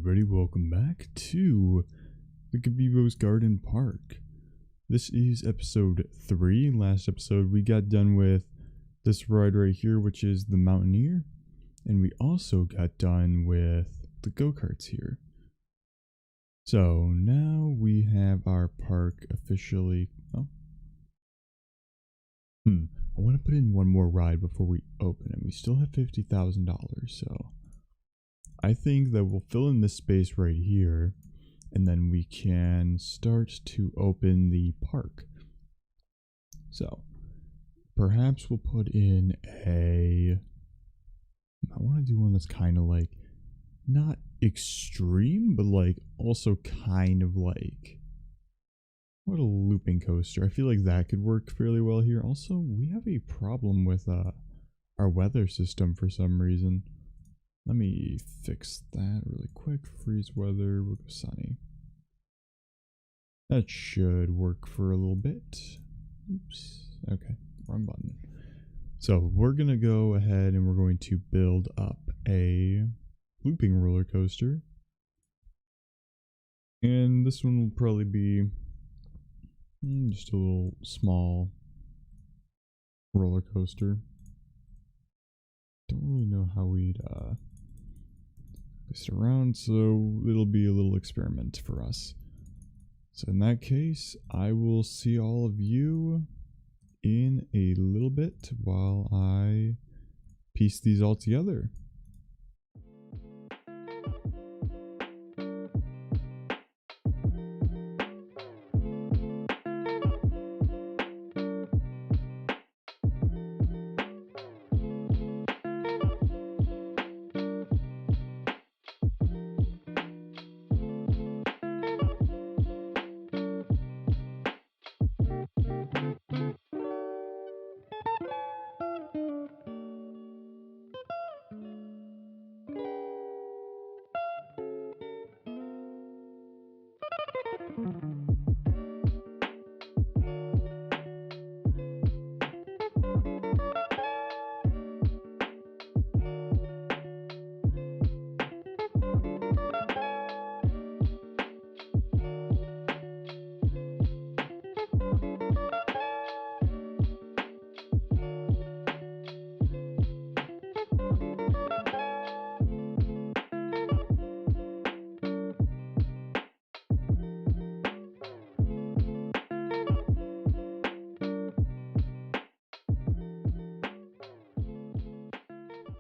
everybody, welcome back to the Gabibo's Garden Park. This is episode 3. Last episode we got done with this ride right here, which is the Mountaineer, and we also got done with the go-karts here. So now we have our park officially. I want to put in one more ride before we open it. We still have $50,000, so I think that we'll fill in this space right here, and then we can start to open the park. So perhaps we'll put in I want to do one that's kind of like not extreme, but like also kind of like what a looping coaster. I feel like that could work fairly well here. Also, we have a problem with our weather system for some reason. Let me fix that really quick. Freeze weather, we'll go sunny. That should work for a little bit. Oops. Okay, wrong button. So we're gonna go ahead and we're going to build up a looping roller coaster. And this one will probably be just a little small roller coaster. Don't really know how we'd place it around, so it'll be a little experiment for us. So in that case, I will see all of you in a little bit while I piece these all together.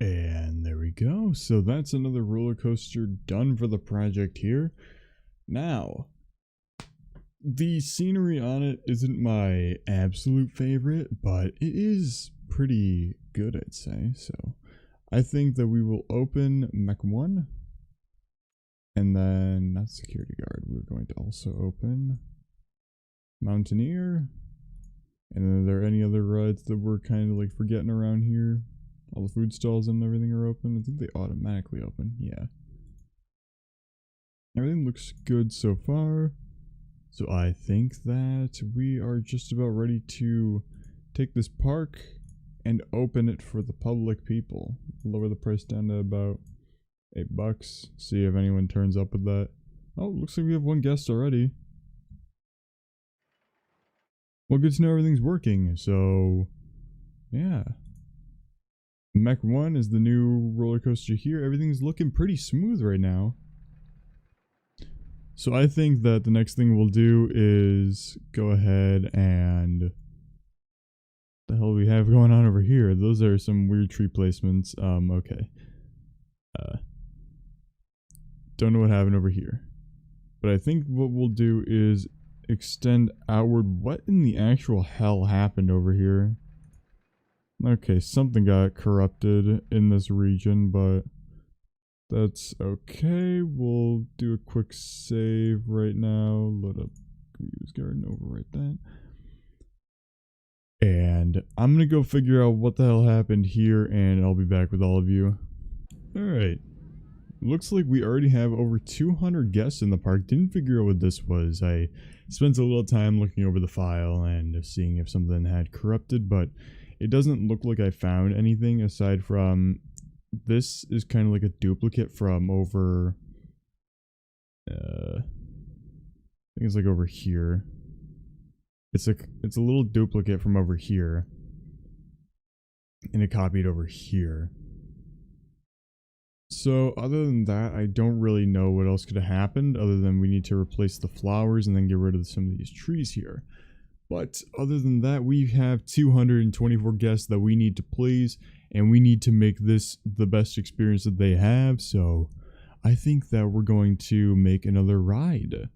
And there we go. So that's another roller coaster done for the project here. Now, the scenery on it isn't my absolute favorite, but it is pretty good, I'd say. So I think that we will open Mech 1, and then not security guard. We're going to also open Mountaineer. And then are there any other rides that we're kind of like forgetting around here? All the food stalls and everything are open. I think they automatically open. Yeah. Everything looks good so far. So I think that we are just about ready to take this park and open it for the public people. Lower the price down to about $8. See if anyone turns up with that. Oh, looks like we have one guest already. Well, good to know everything's working. So, yeah. Mech 1 is the new roller coaster here. Everything's looking pretty smooth right now. So I think that the next thing we'll do is go ahead and the hell we have going on over here. Those are some weird tree placements. Okay. Don't know what happened over here. But I think what we'll do is extend outward. What in the actual hell happened over here? Okay, something got corrupted in this region, but that's okay. We'll do a quick save right now. Load up Gabibo's Garden, overwrite that. And I'm gonna go figure out what the hell happened here, and I'll be back with all of you. Alright. Looks like we already have over 200 guests in the park. Didn't figure out what this was. I spent a little time looking over the file and seeing if something had corrupted, but it doesn't look like I found anything aside from this is kind of like a duplicate from over I think it's like over here. It's a little duplicate from over here, and it copied over here. So other than that, I don't really know what else could have happened other than we need to replace the flowers and then get rid of some of these trees here. But other than that, we have 224 guests that we need to please, and we need to make this the best experience that they have. So I think that we're going to make another ride.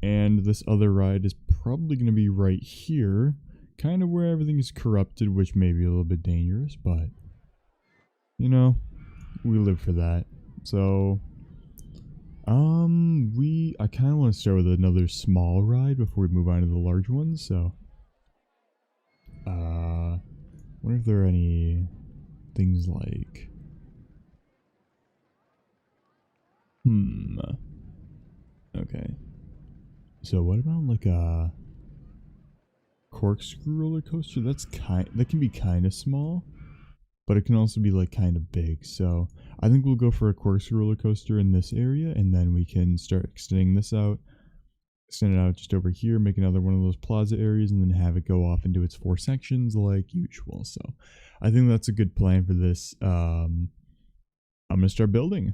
And this other ride is probably going to be right here, kind of where everything is corrupted, which may be a little bit dangerous, but you know, we live for that. So I kind of want to start with another small ride before we move on to the large ones. So wonder if there are any things like okay, so what about like a corkscrew roller coaster? That can be kind of small, but it can also be like kind of big. So I think we'll go for a corkscrew roller coaster in this area, and then we can start extending this out, extend it out just over here, make another one of those plaza areas, and then have it go off into its 4 sections like usual. So I think that's a good plan for this. I'm gonna start building.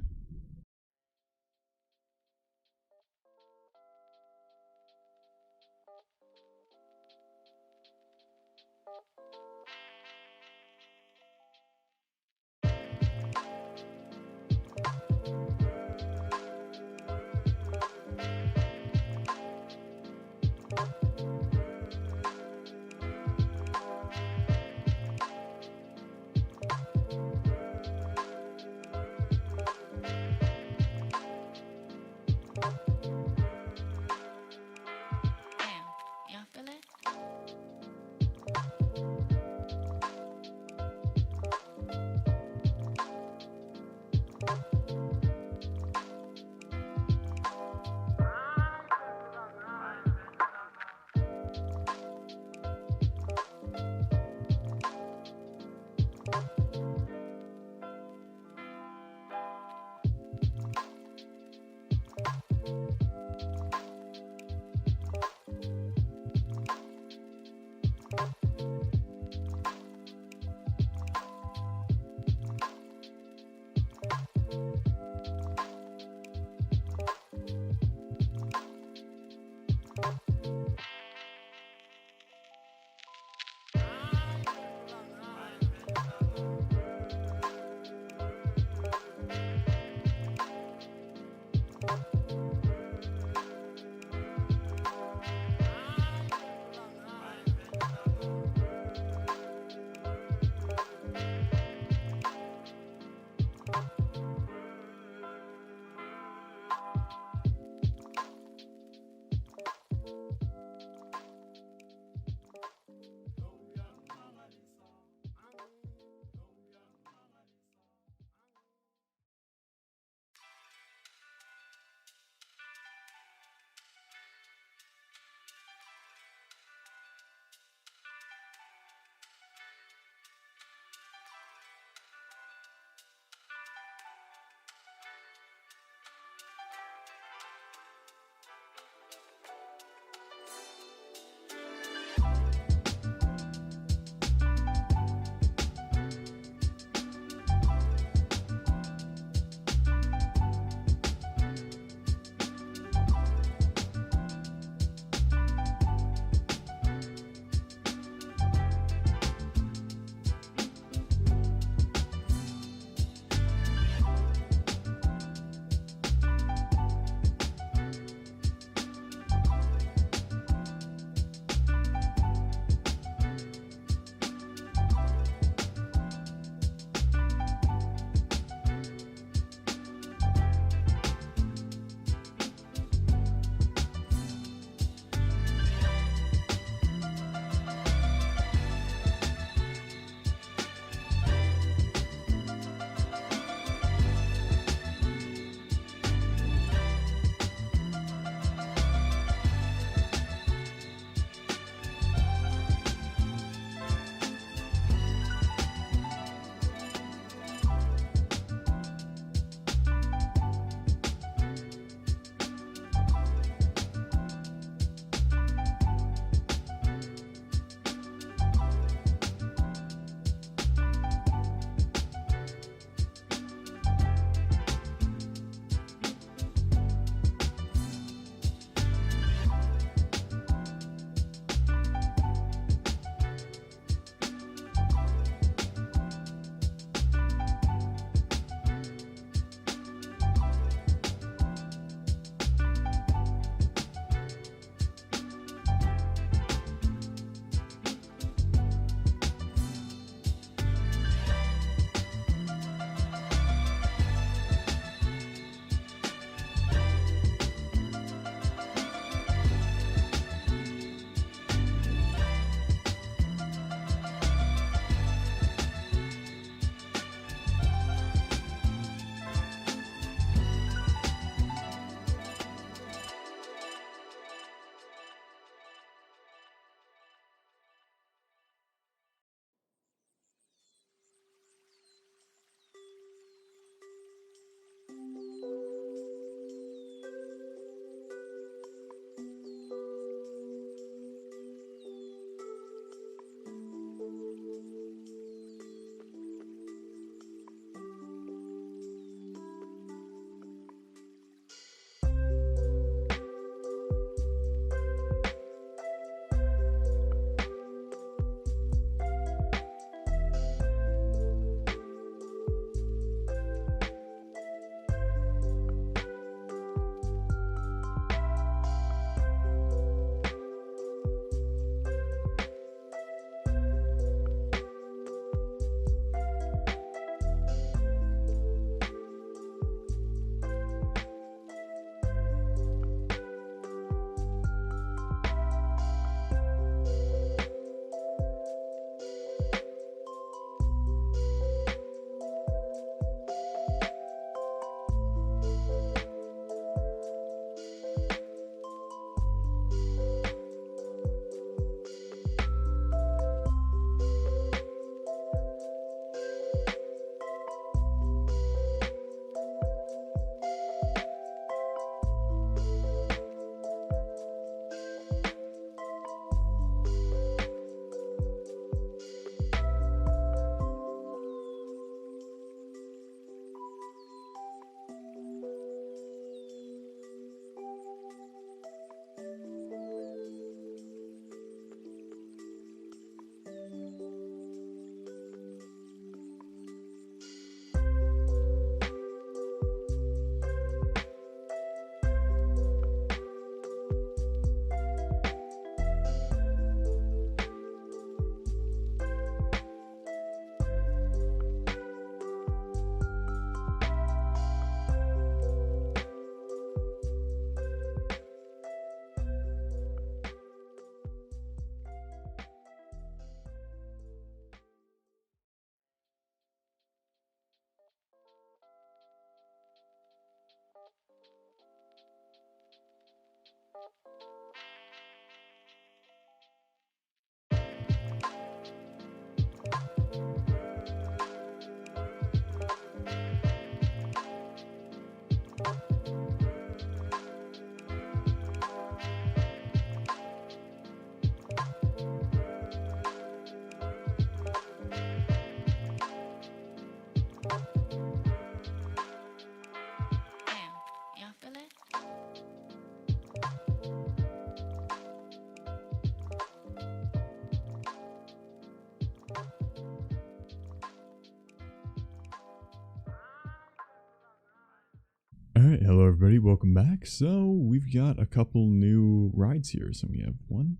Alright, hello everybody, welcome back. So, we've got a couple new rides here. So we have one,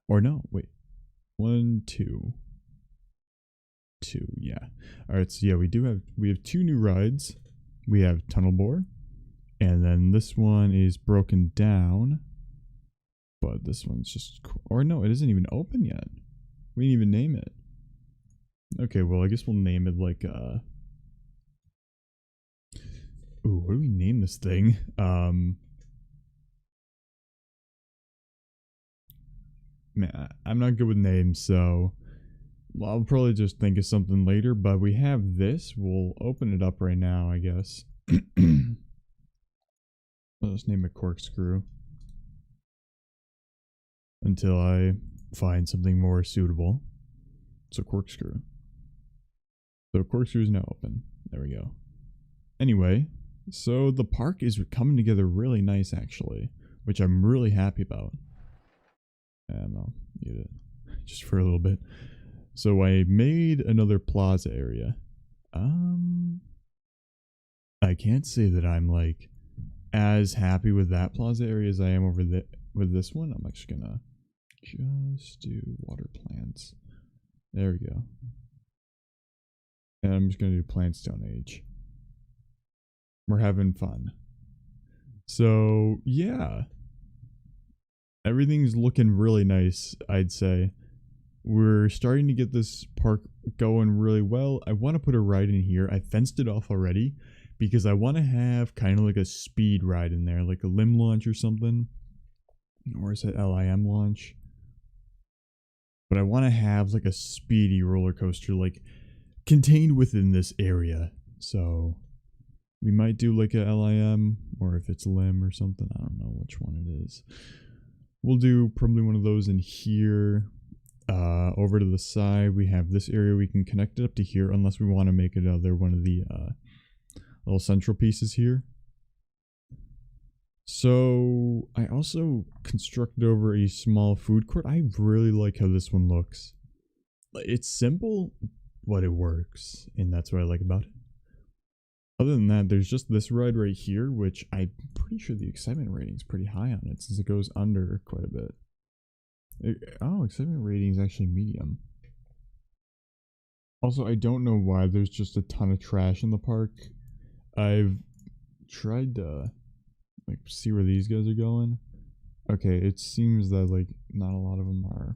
or no, wait, one, two, yeah. Alright, so yeah, we have two new rides. We have Tunnel Bore, and then this one is broken down, but this one's just, or no, it isn't even open yet. We didn't even name it. Okay, well, I guess we'll name it like, ooh, what do we name this thing? Man, I'm not good with names, so I'll probably just think of something later, but we have this. We'll open it up right now, I guess. I'll just name it Corkscrew until I find something more suitable. So Corkscrew. So Corkscrew is now open. There we go. Anyway, so the park is coming together really nice, actually, which I'm really happy about. And I'll mute it just for a little bit. So I made another plaza area. I can't say that I'm like as happy with that plaza area as I am over with this one. I'm actually gonna just do water plants. There we go. And I'm just gonna do plant Stone Age. We're having fun. So, yeah. Everything's looking really nice, I'd say. We're starting to get this park going really well. I want to put a ride in here. I fenced it off already because I want to have kind of like a speed ride in there, like a limb launch or something. Or is it LIM launch? But I want to have like a speedy roller coaster, like contained within this area. So we might do like a LIM, or if it's limb or something, I don't know which one it is. We'll do probably one of those in here. Over to the side, we have this area. We can connect it up to here, unless we want to make another one of the little central pieces here. So I also constructed over a small food court. I really like how this one looks. It's simple, but it works, and that's what I like about it. Other than that, there's just this ride right here, which I'm pretty sure the excitement rating is pretty high on it, since it goes under quite a bit. Oh, excitement rating is actually medium. Also, I don't know why there's just a ton of trash in the park. I've tried to like see where these guys are going. Okay, it seems that like not a lot of them are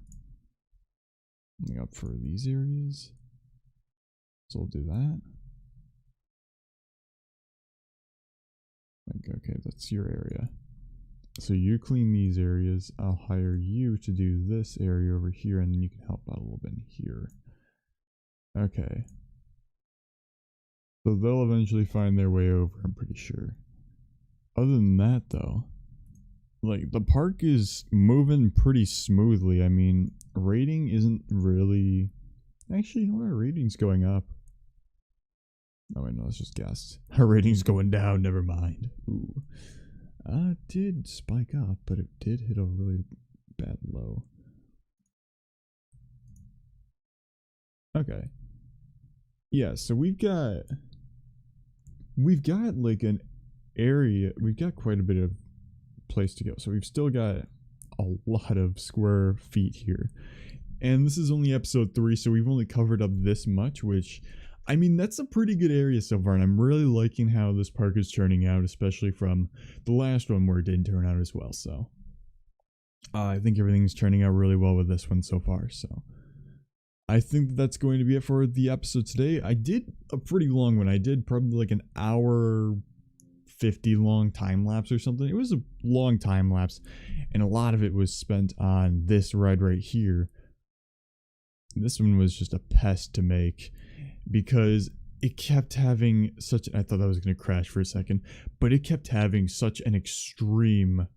coming up for these areas. So I'll do that. Like, okay, that's your area. So you clean these areas. I'll hire you to do this area over here, and then you can help out a little bit in here. Okay. So they'll eventually find their way over, I'm pretty sure. Other than that, though, like, the park is moving pretty smoothly. I mean, rating isn't really... Actually, you know what? Our rating's going up. Oh, wait, no, it's just guessed. Our rating's going down, never mind. Ooh. It did spike up, but it did hit a really bad low. Okay. Yeah, so we've got like an area, we've got quite a bit of place to go. So we've still got a lot of square feet here. And this is only episode 3, so we've only covered up this much, which, I mean, that's a pretty good area so far, and I'm really liking how this park is turning out, especially from the last one where it didn't turn out as well. So I think everything's turning out really well with this one so far. So I think that's going to be it for the episode today. I did a pretty long one. I did probably like an hour 50 long time lapse or something. It was a long time lapse, and a lot of it was spent on this ride right here. This one was just a pest to make because it kept having such, I thought that was going to crash for a second, but it kept having such an extreme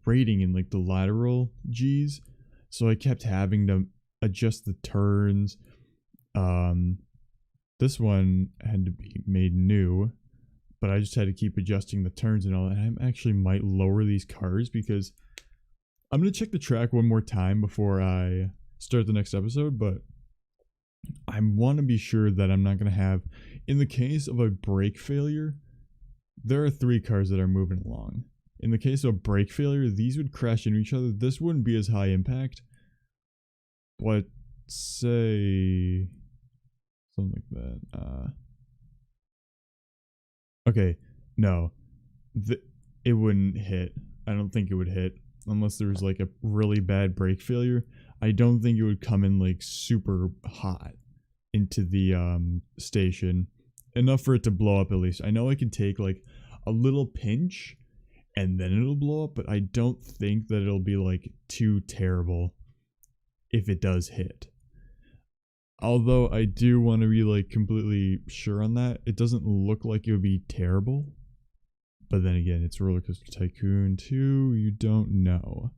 rating in like the lateral G's. So I kept having to adjust the turns. This one had to be made new, but I just had to keep adjusting the turns and all that. And I actually might lower these cars because I'm going to check the track one more time before I start the next episode, but I want to be sure that I'm not going to have, in the case of a brake failure, there are 3 cars that are moving along. In the case of a brake failure, these would crash into each other. This wouldn't be as high impact, but say something like that. Okay, no, it wouldn't hit. I don't think it would hit unless there was like a really bad brake failure. I don't think it would come in like super hot into the station, enough for it to blow up at least. I know I can take like a little pinch and then it'll blow up, but I don't think that it'll be like too terrible if it does hit. Although I do want to be like completely sure on that. It doesn't look like it would be terrible. But then again, it's Roller Coaster Tycoon 2. You don't know.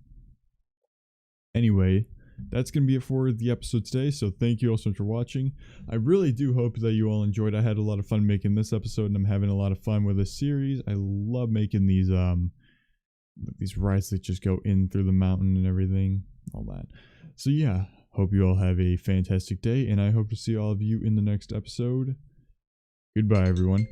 Anyway, that's going to be it for the episode today. So thank you all so much for watching. I really do hope that you all enjoyed. I had a lot of fun making this episode, and I'm having a lot of fun with this series. I love making these rides that just go in through the mountain and everything, all that. So yeah, hope you all have a fantastic day, and I hope to see all of you in the next episode. Goodbye, everyone.